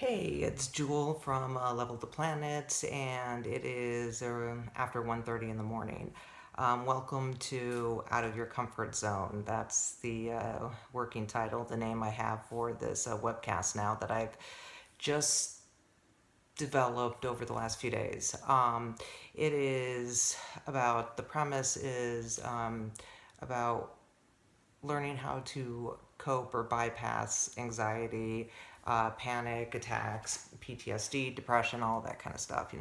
Hey, it's Jewel from Level the Planet, and it is after 1:30 in the morning. Welcome to Out of Your Comfort Zone. That's the working title, the name I have for this webcast now that I've just developed over the last few days. It is about, the premise is about learning how to cope or bypass anxiety, panic attacks, PTSD, depression, all that kind of stuff.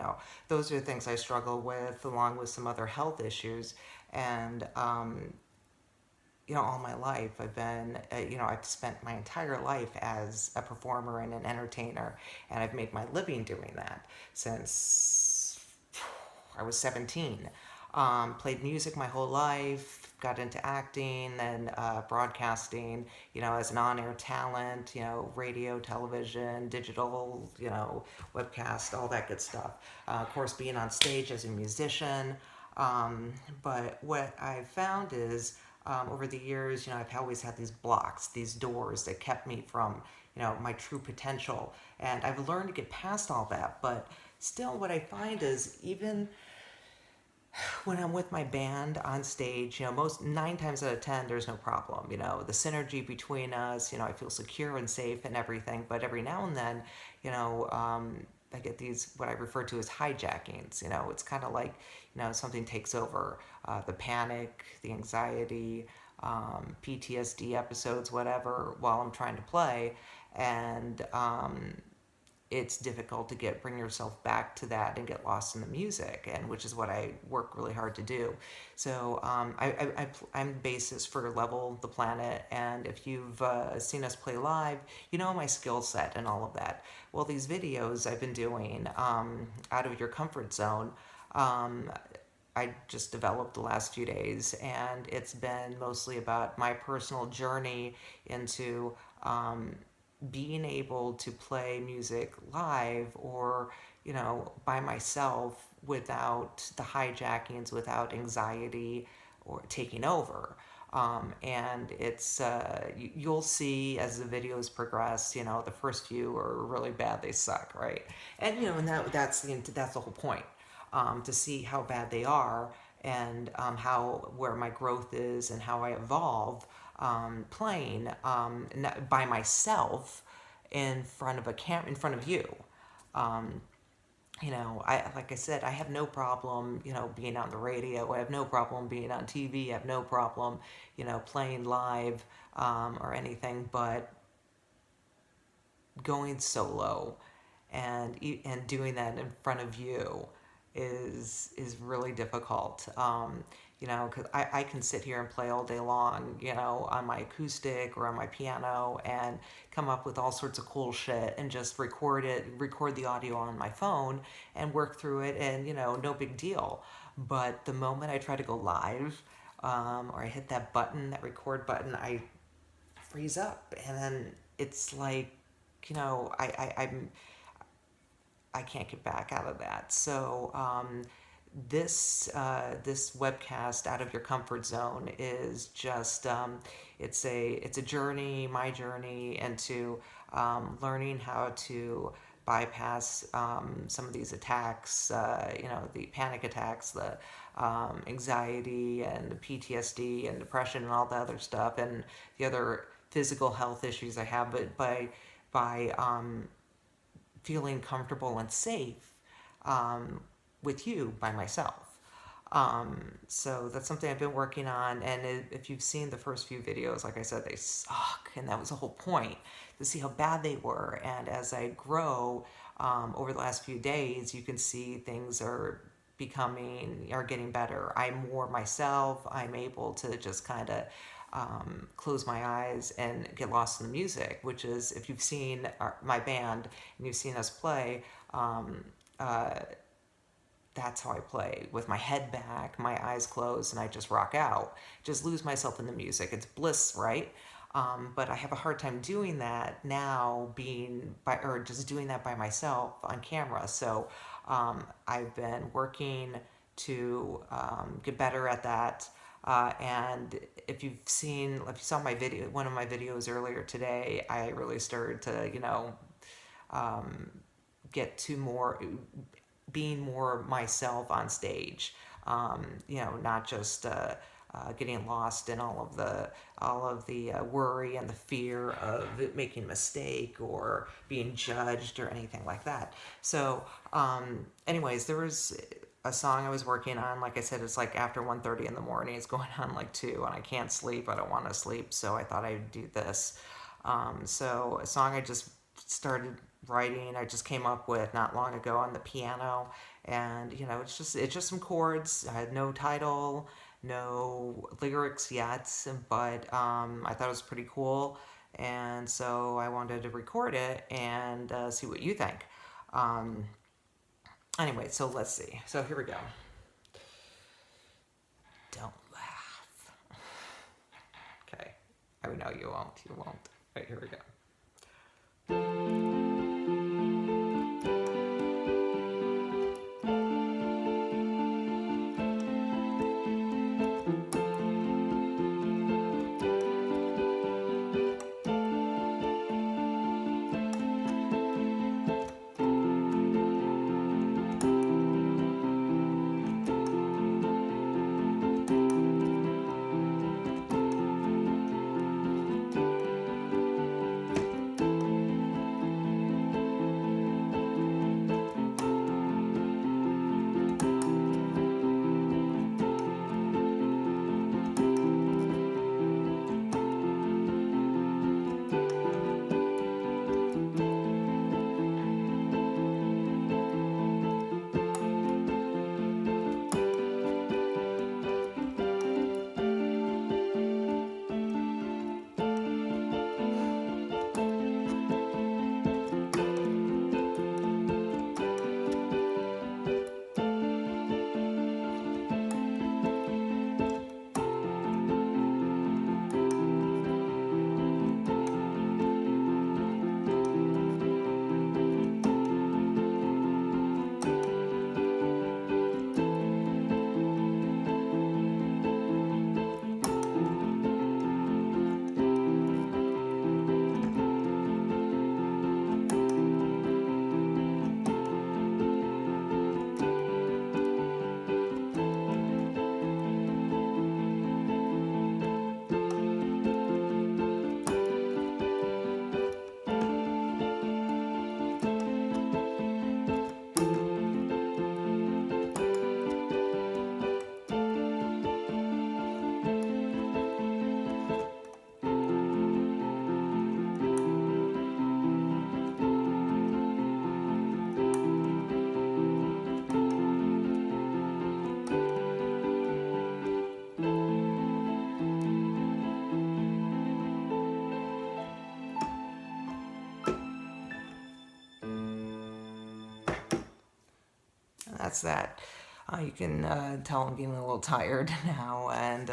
Those are the things I struggle with, along with some other health issues. And all my life I've spent my entire life as a performer and an entertainer, and I've made my living doing that since I was 17. Played music my whole life, got into acting and broadcasting, as an on-air talent, radio, television, digital, webcast, all that good stuff. Of course, being on stage as a musician. But what I've found is, over the years, I've always had these blocks, these doors that kept me from, my true potential. And I've learned to get past all that. But still, what I find is, even when I'm with my band on stage, most 9 times out of 10, there's no problem. The synergy between us, I feel secure and safe and everything. But every now and then, I get these, what I refer to as hijackings. It's kind of like, something takes over, the panic, the anxiety, PTSD episodes, whatever, while I'm trying to play. And it's difficult to bring yourself back to that and get lost in the music, and which is what I work really hard to do. So I'm bassist for Level the Planet, and if you've seen us play live, you know my skill set and all of that. Well, these videos I've been doing, out of your comfort zone, um, I just developed the last few days, and it's been mostly about my personal journey into being able to play music live, or by myself, without the hijackings, without anxiety or taking over. And it's you'll see as the videos progress. The first few are really bad, they suck, right? And that's the whole point, to see how bad they are, and how, where my growth is and how I evolve, playing, by myself, in front of in front of you. Um, like I said, I have no problem, being on the radio. I have no problem being on TV. I have no problem, playing live, or anything. But going solo, and doing that in front of you, is really difficult. Because I can sit here and play all day long, on my acoustic or on my piano, and come up with all sorts of cool shit, and just record the audio on my phone, and work through it, and no big deal. But the moment I try to go live, or I hit that record button, I freeze up, and then it's like, I can't get back out of that. So this webcast, Out of Your Comfort Zone, is just, it's a journey, my journey into learning how to bypass some of these attacks, the panic attacks, the anxiety and the PTSD and depression and all the other stuff, and the other physical health issues I have, but by feeling comfortable and safe, um, with you, by myself. So that's something I've been working on. And if you've seen the first few videos, like I said, they suck. And that was the whole point, to see how bad they were. And as I grow, over the last few days, you can see things are getting better. I'm more myself. I'm able to just kind of close my eyes and get lost in the music, which is, if you've seen my band and you've seen us play, uh, that's how I play, with my head back, my eyes closed, and I just rock out, just lose myself in the music. It's bliss, right? But I have a hard time doing that now, or just doing that by myself on camera. So I've been working to get better at that. And if you saw my video, one of my videos earlier today, I really started to, get to more being more myself on stage. Not just getting lost in all of the worry and the fear of making a mistake or being judged or anything like that. So, anyways, there was a song I was working on. Like I said, it's like after 1:30 in the morning. It's going on like 2, and I can't sleep. I don't want to sleep, so I thought I'd do this. So a song I just started writing, I just came up with not long ago on the piano, and it's just some chords. I had no title, no lyrics yet, but I thought it was pretty cool, and so I wanted to record it and see what you think. Um, anyway, so let's see. So here we go. Don't laugh. Okay. I know you won't. You won't. Right, here we go. That's that. You can tell I'm getting a little tired now, and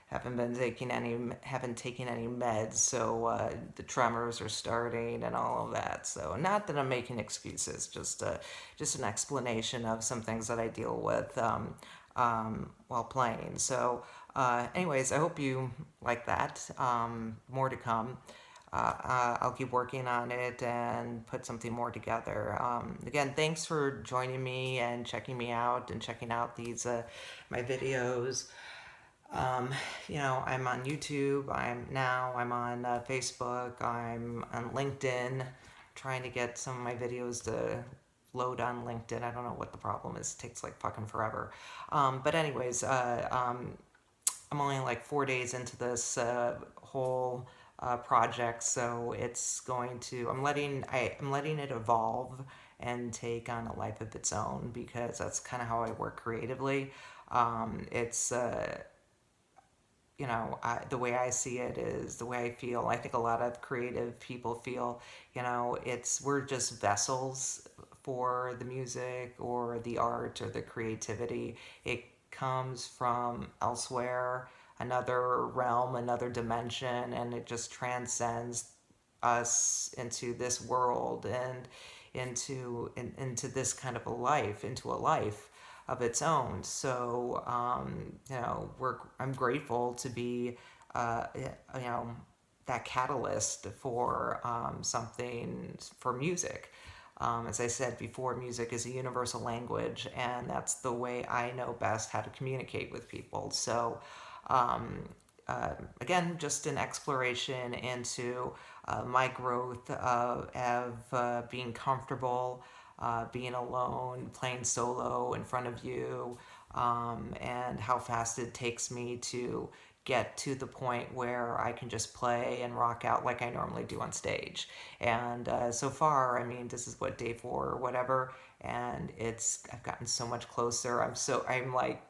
haven't taken any meds, so the tremors are starting and all of that. So not that I'm making excuses, just an explanation of some things that I deal with while playing. So, anyways, I hope you like that. More to come. I'll keep working on it and put something more together. Again, thanks for joining me and checking me out and checking out these my videos. I'm on YouTube. I'm on Facebook. I'm on LinkedIn, trying to get some of my videos to load on LinkedIn. I don't know what the problem is. It takes like fucking forever. But anyways, I'm only like 4 days into this whole project, so I'm letting it evolve and take on a life of its own, because that's kind of how I work creatively. It's the way I see it is the way I feel. I think a lot of creative people feel, we're just vessels for the music or the art or the creativity. It comes from elsewhere, another realm, another dimension, and it just transcends us into this world and into this kind of a life, into a life of its own. So, I'm grateful to be, that catalyst for something for music. As I said before, music is a universal language, and that's the way I know best how to communicate with people. So, um, again, just an exploration into my growth of being comfortable, being alone, playing solo in front of you, and how fast it takes me to get to the point where I can just play and rock out like I normally do on stage. And so far, I mean, this is what, day 4 or whatever, and I've gotten so much closer. I'm like,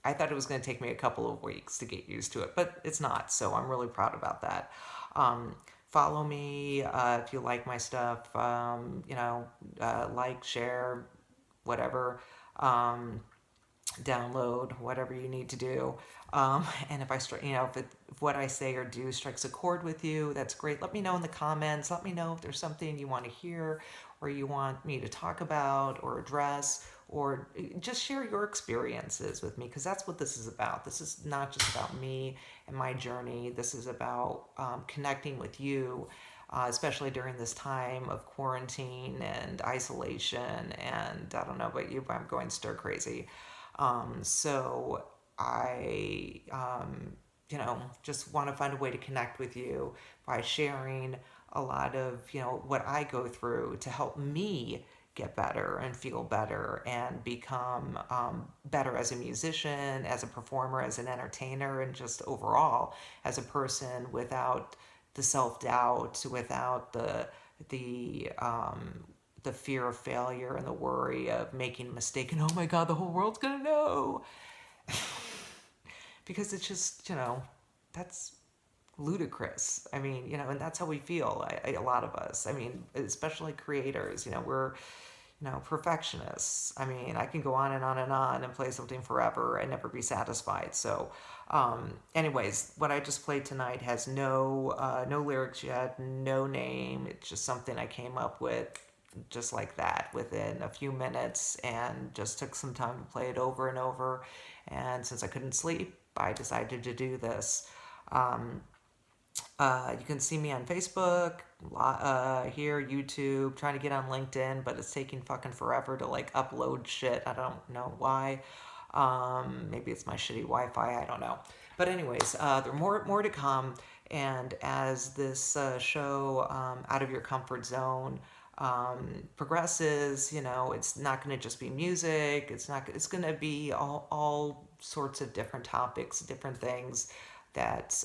I thought it was going to take me a couple of weeks to get used to it, but it's not. So I'm really proud about that. Follow me if you like my stuff. Like, share, whatever. Um, Download, whatever you need to do. And if if what I say or do strikes a chord with you, that's great. Let me know in the comments. Let me know if there's something you want to hear or you want me to talk about or address, or just share your experiences with me, because that's what this is about. This is not just about me and my journey. This is about connecting with you, especially during this time of quarantine and isolation. And I don't know about you, but I'm going stir crazy. So I, just want to find a way to connect with you by sharing a lot of, what I go through to help me get better and feel better and become better as a musician, as a performer, as an entertainer, and just overall as a person, without the self-doubt, without the fear of failure and the worry of making a mistake and, oh my god, the whole world's gonna know. Because it's just, that's ludicrous. I mean, and that's how we feel. A lot of us. I mean, especially creators. We're, perfectionists. I mean, I can go on and on and on and play something forever and never be satisfied. So, anyways, what I just played tonight has no lyrics yet, no name. It's just something I came up with just like that within a few minutes, and just took some time to play it over and over. And since I couldn't sleep, I decided to do this. You can see me on Facebook, here, YouTube, trying to get on LinkedIn, but it's taking fucking forever to like upload shit. I don't know why. Maybe it's my shitty Wi-Fi. I don't know. But anyways, there are more to come. And as this show, Out of Your Comfort Zone, progresses, it's not going to just be music. It's going to be all sorts of different topics, different things that,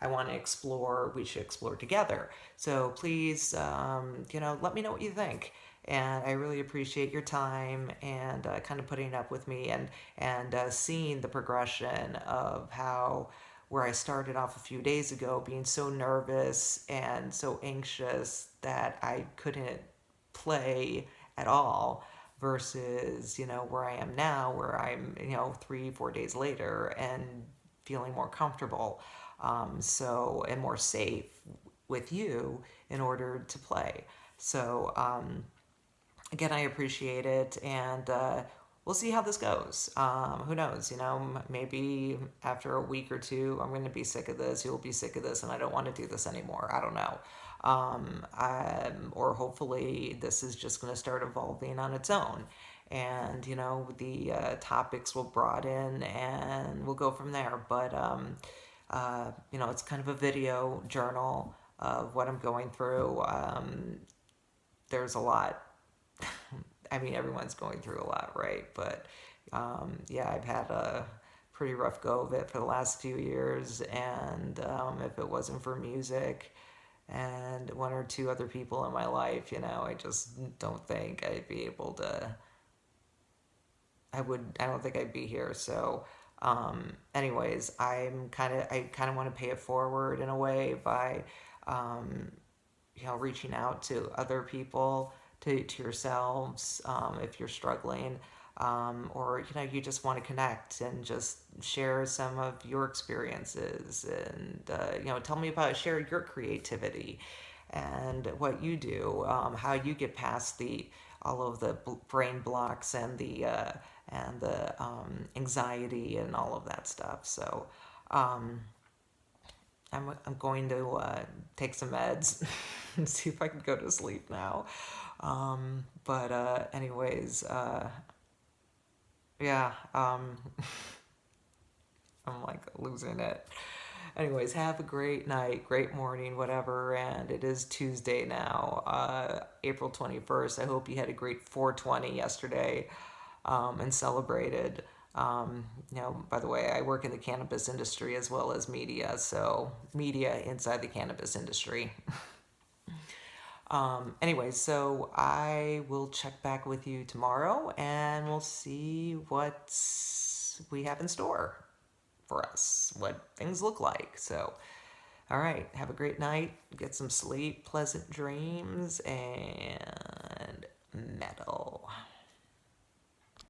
I want to explore, we should explore together. So please, let me know what you think. And I really appreciate your time and kind of putting up with me, and seeing the progression of how, where I started off a few days ago being so nervous and so anxious that I couldn't play at all, versus, where I am now, where I'm, 3, 4 days later and feeling more comfortable, and more safe with you in order to play. So, again, I appreciate it, and we'll see how this goes. Who knows? Maybe after a week or two, I'm going to be sick of this. You'll be sick of this, and I don't want to do this anymore. I don't know. Or hopefully, this is just going to start evolving on its own, and the topics will broaden, and we'll go from there. But it's kind of a video journal of what I'm going through. There's a lot. I mean, everyone's going through a lot, right? But yeah, I've had a pretty rough go of it for the last few years, and if it wasn't for music and one or two other people in my life, I just don't think I'd be able to. I don't think I'd be here. So, anyways, I kind of want to pay it forward in a way by, um, reaching out to other people, to yourselves, if you're struggling, or you just want to connect and just share some of your experiences, and tell me about, share your creativity and what you do, how you get past all of the brain blocks and the anxiety and all of that stuff. So, I'm going to take some meds and see if I can go to sleep now. But anyways, yeah, I'm like losing it. Anyways, have a great night, great morning, whatever. And it is Tuesday now, April 21st. I hope you had a great 420 yesterday, and celebrated. By the way, I work in the cannabis industry as well as media, so media inside the cannabis industry. Anyway, so I will check back with you tomorrow and we'll see what we have in store for us, what things look like. So, all right, have a great night, get some sleep, pleasant dreams, and metal.